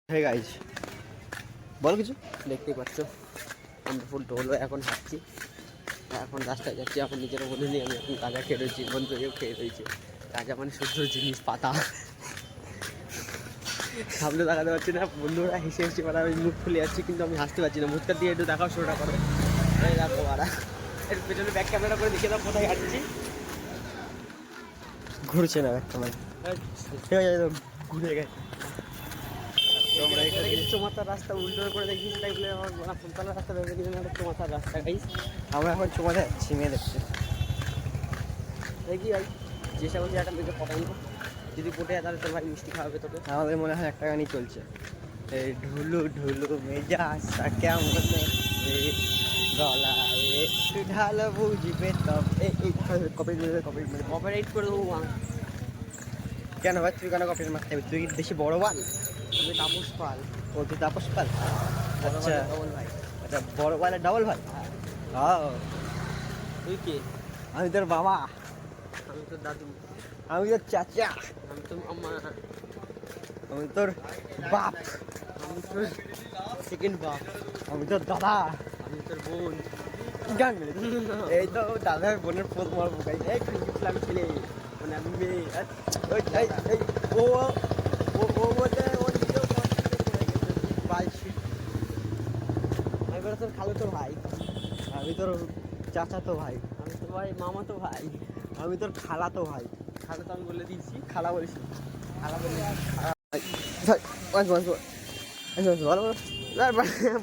Hey guys বলো কিছু। দেখতেই পাচ্ছ আমরা ফুল টোল এখন হাঁটছি, এখন রাস্তায় যাচ্ছি। এখন নিজেরা বলে নিই আমি এখন গাঁজা খেয়ে রয়েছি, বন্ধুকেও খেয়ে রয়েছে। গাঁজা মানে শুদ্ধ জিনিস, পাতা। সামনে দেখাতে পারছি না, বন্ধুরা হেসে হেসে পারা আমি মুখ খুলে যাচ্ছি, কিন্তু আমি হাসতে পারছি না। মুখটা দিয়ে একটু দেখাও, শোটা করো। এই দেখো মারা, এর পেছনে ব্যাক ক্যামেরা করে দেখে দাও কোথায় হাঁটছি। ঘুরছে না ব্যাক ক্যামেরা, ঘুরে গেছে। তোমরা এখানে চোমাতার রাস্তা উল্টো করে দেখিস, তাই বলে আমার ফুলতলার রাস্তা ভেবে দিলেন একটা চোমাতার রাস্তা। গাইস আমরা এখন চোমাতে যাচ্ছি মেয়ে দেখতে। দেখি ভাই চেষ্টা করছি একটা মেয়েকে পটানো, যদি পটে যায় তাহলে তোর ভাই মিষ্টি খাওয়াবে তোকে। আমাদের মনে হয় একটা গানই চলছে, এই ঢুলু ঢুলু মেজাজটা কেমন গলা একটু ঢালো বুঝবে তব। এই কপিরাইট করে দেবো। কেন ভাই তুই কেন কপিরাইট মারতে হবে? তুই বেশি বড় বাল। আমি তাপস পাল। ও তুই তাপস পাল? আচ্ছা ডবল ভাই। আচ্ছা বড় বালের ডবল ভাই। হ্যাঁ তুই কে? আমি তোর বাবা। আমি তোর দাদু। আমি তোর চাচা। আমি তোর মামা। আমি তোর বাপ। আমি তোর সেকেন্ড বাপ। আমি তোর দাদা। আমি তোর বোন। গান এই তো দাদার বোনের ফোন মারবো গাই। এই আমি ছেলে মানে আমি মেয়ে। ও ও বলতে ওর নিজেও পাইছি। আমি বলে তোর খালো তো ভাই। আমি তোর চাচা তো ভাই। আমি তোর ভাই মামা তো ভাই। আমি তোর খালা তো ভাই। খালা তো আমি বলে দিয়েছি, খালা বলেছি। খালা বলে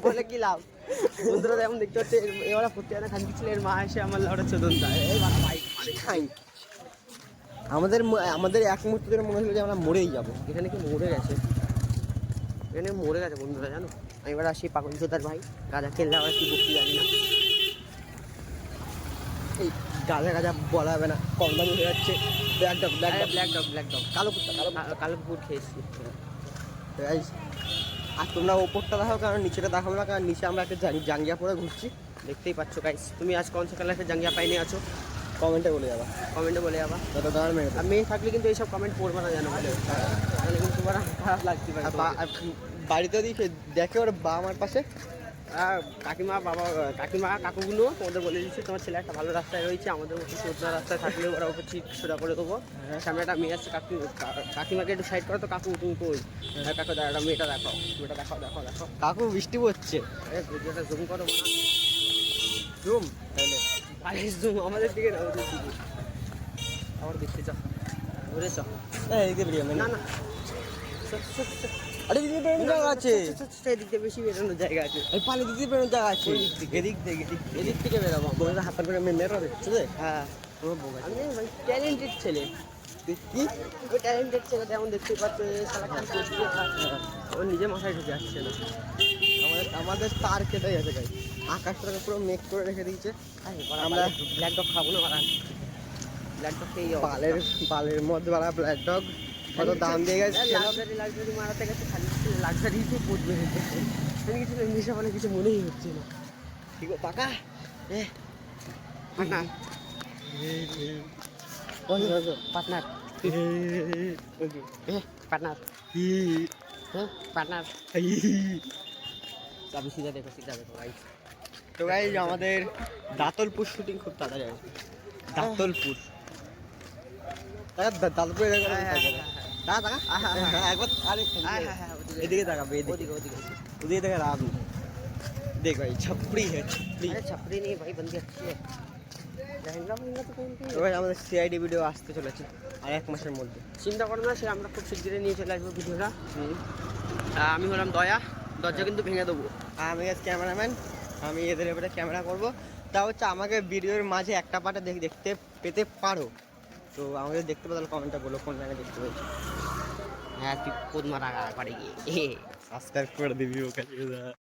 বলে কি লাভ? বন্ধুরা যেমন দেখতে হচ্ছে এবার প্রত্যেকটা খান ছিল, এর মা এসে আমার লাউটা চোদন দেয়। আমাদের আমাদের এক মুহূর্ত ধরে মনে হলো যে আমরা মরেই যাবো। এখানে কি মরে গেছে? এখানে মরে গেছে বন্ধুরা, জানো। আমি এবার আসি পাগল চোদার ভাই, গাঁজা খেললে আমরা কি করতে জানি না। এই গাঁজা গাঁজা বলা হবে না, কম দামি হয়ে যাচ্ছে। Black dog black dog black dog black dog কালো কুত্তা, কালো কুকুর খেয়েছি। আর তোমরা ওপরটা দেখো, কারণ নিচেটা দেখাবো না, কারণ নিচে আমরা একটা জাঙ্গিয়া পরে ঘুরছি। দেখতেই পাচ্ছ গাইস। তুমি আজ কোন সকালে একটা জাঙ্গিয়া পাইনি আছো? কমেন্টে বলে যাবা, কমেন্টে বলে যাবা। আর মেয়ে থাকলে কিন্তু এইসব কমেন্ট পড়বে না, জানো বলে, তাহলে কিন্তু তোমার খারাপ লাগতে পারে। বাড়িতে দেখে ওর বাবা মার পাশে কাকিমা বাবা কাকিমা কাকুগুলো ওদের বলে দিচ্ছে তোমার ছেলে একটা ভালো রাস্তায় রয়েছে, আমাদের মতো সোজা রাস্তায় থাকলে ওরা ওকে ঠিক সোজা করে দেবো। সামনে একটা মেয়ে আসছে, কাকিমাকে একটু সাইড করো তো। কাকু তুমি কই? কাকু দাঁড়া, মেয়েটা দেখাও, মেয়েটা দেখাও দেখাও দেখাও। কাকু বৃষ্টি পড়ছে। ভিডিওটা জুম করো না, জুম তাহলে জুম আমাদের দিকে না, ওদের দিকে। আবার দেখতে চাও, ঘুরে চাও। না না আরে দিদি বেরোনোর জায়গা আছে, এদিক দিয়ে বেশি বেরোনোর জায়গা আছে। পানি দিদি বেরোনোর জায়গা আছে, এদিক থেকে এদিক থেকে বেরোবো। বলে হাত করে মেরো দেখছো যে? হ্যাঁ আমি ভাই ট্যালেন্টেড ছেলে। কি ওই ট্যালেন্টেড ছেলে তেমন দেখতে পাচ্ছ, আমার নিজে মাথায় ঢুকে আসছে না। আমাদের তার কেটে গেছে গাই, আকাশটাকে পুরো মেক করে রেখে দিয়েছে। আমরা ব্ল্যাক ডগ খাবো না, ব্ল্যাক ডগ খেয়ে বালের বালের মধ্যে বাড়া ব্ল্যাক ডগ কত দাম দিয়ে গেছে। লাক্সারি মারাতে গেছে, খালি লাক্সারিতে পোট বেড়েছে। আমি কিছু নেশা বলে কিছু মনেই হচ্ছে না। ঠিক আছে পাকা পার্টনার পার্টনার পার্টনার পার্টনার। আমি সিধা দেখো, সিধা দেখো গাইস। তো গাইস আমাদের দাতলপুর শুটিং খুব তাড়াতাড়ি আসবে। দাতলপুর দাতলপুর দাদা একবার এদিকে তাকাবে, ওদিকে ওদিকে ওদিকে দেখে রাত देख भाई छपरी है, छपरी। अरे छपरी नहीं भाई, बंदी अच्छी है। लहंगा महंगा तो पहनती है। तो भाई আমাদের সিআইডি ভিডিও আসতে চলেছে আর এক মাসের মধ্যে। চিন্তা করো না, সে আমরা খুব শীঘ্রই নিয়ে চলে আসবো ভিডিওটা। আমি হলাম দয়া, দরজা কিন্তু ভেঙে দেবো। আমি আজ ক্যামেরাম্যান, আমি এদের এবারে ক্যামেরা করবো। তা হচ্ছে আমাকে ভিডিওর মাঝে একটা পার্টে দেখতে পেতে পারো, তো আমাদের দেখতে পেলে কমেন্টটা বলো কোন জায়গায় দেখতে পেয়েছি। হ্যাঁ তুই কোন মারা পারে গিয়ে সাবস্ক্রাইব করে দিবি ওকে।